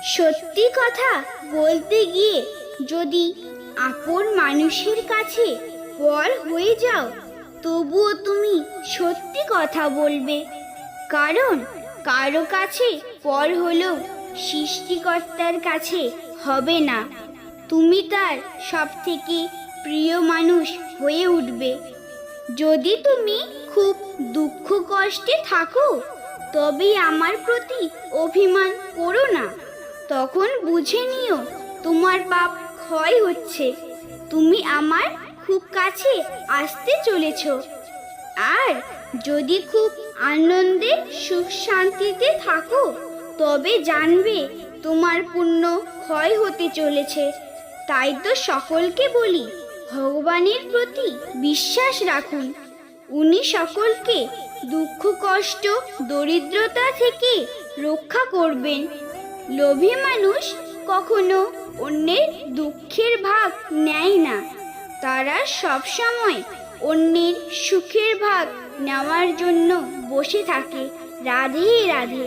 সত্যি কথা বলতে গিয়ে যদি আপন মানুষের কাছে পর হয়ে যাও, তবুও তুমি সত্যি কথা বলবে। কারণ কারো কাছে পর হলেও সৃষ্টিকর্তার কাছে হবে না। তুমি তার সবথেকে প্রিয় মানুষ হয়ে উঠবে। যদি তুমি খুব দুঃখ কষ্টে থাকো, তবে আমার প্রতি অভিমান করো না। তখন বুঝে নিও তোমার পাপ ক্ষয় হচ্ছে, তুমি আমার খুব কাছে আসতে চলেছ। আর যদি খুব আনন্দে সুখ শান্তিতে থাকো, তবে জানবে তোমার পুণ্য ক্ষয় হতে চলেছে। তাই তো সকলকে বলি, ভগবানের প্রতি বিশ্বাস রাখুন। উনি সকলকে দুঃখ কষ্ট দরিদ্রতা থেকে রক্ষা করবেন। লোভী মানুষ কখনো অন্যের দুঃখের ভাগ নেয় না, তারা সবসময় অন্যের সুখের ভাগ নেওয়ার জন্য বসে থাকে। রাধে রাধে।